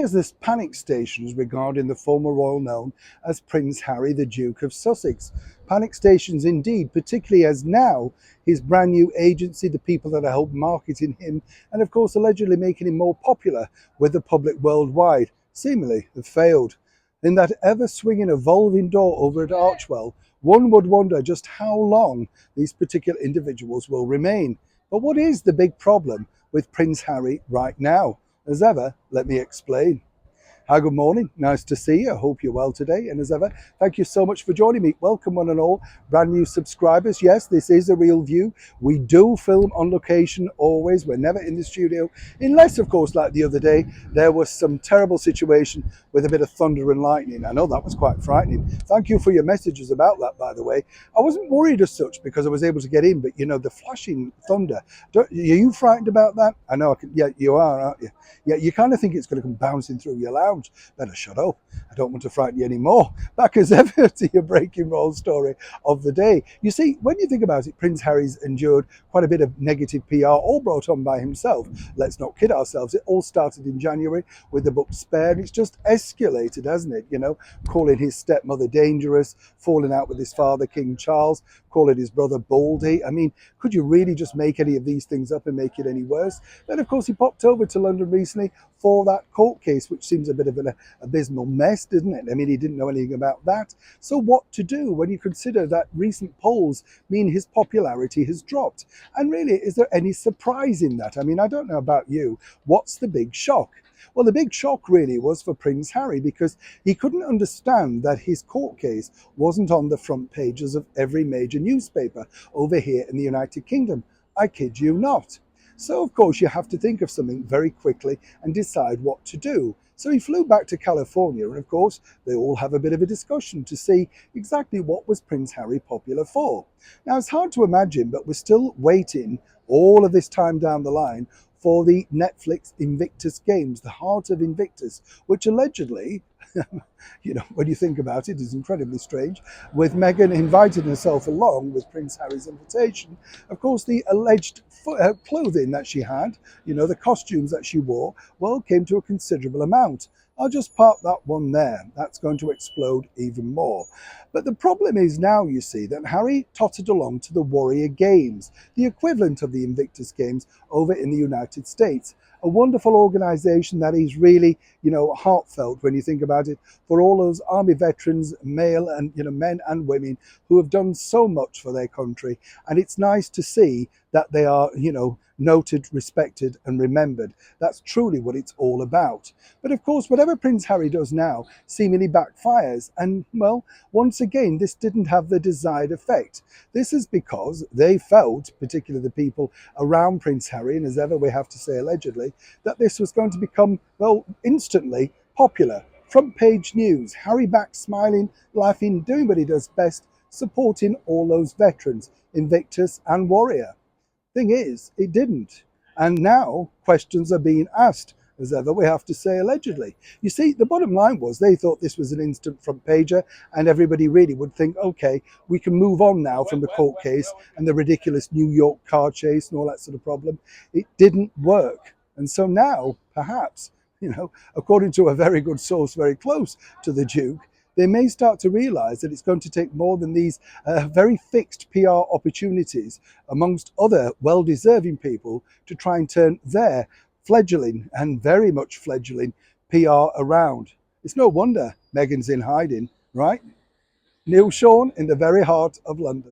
as there's panic stations regarding the former royal known as Prince Harry, the Duke of Sussex. Panic stations indeed, particularly as now his brand new agency, the people that are help marketing him, and of course allegedly making him more popular with the public worldwide, seemingly have failed. In that ever-swinging, evolving door over at Archewell, one would wonder just how long these particular individuals will remain. But what is the big problem with Prince Harry right now? As ever, let me explain. Hi, good morning. Nice to see you. I hope you're well today. And as ever, thank you so much for joining me. Welcome, one and all, brand new subscribers. Yes, this is a real view. We do film on location always. We're never in the studio, unless, of course, like the other day, there was some terrible situation with a bit of thunder and lightning. I know that was quite frightening. Thank you for your messages about that, by the way. I wasn't worried as such because I was able to get in, but you know, the flashing thunder, are you frightened about that? I know, yeah, you are, aren't you? Yeah, you kind of think it's going to come bouncing through your lounge. Better shut up. I don't want to frighten you anymore. Back as ever to your breaking roll story of the day. You see, when you think about it, Prince Harry's endured quite a bit of negative PR, all brought on by himself. Let's not kid ourselves. It all started in January with the book Spare. It's just escalated, hasn't it? You know, calling his stepmother dangerous, falling out with his father, King Charles, calling his brother Baldy. I mean, could you really just make any of these things up and make it any worse? Then, of course, he popped over to London recently for that court case, which seems a bit of an abysmal mess, doesn't it? I mean, he didn't know anything about that. So what to do when you consider that recent polls mean his popularity has dropped? And really, is there any surprise in that? I mean, I don't know about you. What's the big shock? Well, the big shock really was for Prince Harry because he couldn't understand that his court case wasn't on the front pages of every major newspaper over here in the United Kingdom. I kid you not. So, of course, you have to think of something very quickly and decide what to do. So he flew back to California, and of course, they all have a bit of a discussion to see exactly what was Prince Harry popular for. Now, it's hard to imagine, but we're still waiting all of this time down the line for the Netflix Invictus Games, the Heart of Invictus, which allegedly, you know, when you think about it, is incredibly strange, with Meghan inviting herself along with Prince Harry's invitation. Of course, the alleged clothing that she had, you know, the costumes that she wore, well, came to a considerable amount. I'll just park that one there. That's going to explode even more. But the problem is now, you see, that Harry tottered along to the Warrior Games, the equivalent of the Invictus Games over in the United States. A wonderful organization that is really, you know, heartfelt when you think about it, for all those army veterans, male and, you know, men and women who have done so much for their country. And it's nice to see that they are, you know, noted, respected and remembered. That's truly what it's all about. But of course, whatever Prince Harry does now seemingly backfires. And well, once again, this didn't have the desired effect. This is because they felt, particularly the people around Prince Harry, and as ever we have to say allegedly, that this was going to become, well, instantly popular. Front page news, Harry back smiling, laughing, doing what he does best, supporting all those veterans, Invictus and Warrior. Thing is, it didn't. And now questions are being asked, as ever we have to say allegedly. You see, the bottom line was they thought this was an instant front pager and everybody really would think, okay, we can move on now from the court case and the ridiculous New York car chase and all that sort of problem. It didn't work. And so now, perhaps, you know, according to a very good source very close to the Duke, they may start to realize that it's going to take more than these very fixed PR opportunities amongst other well-deserving people to try and turn their fledgling and very much fledgling PR around. It's no wonder Meghan's in hiding, right? Neil Sean in the very heart of London.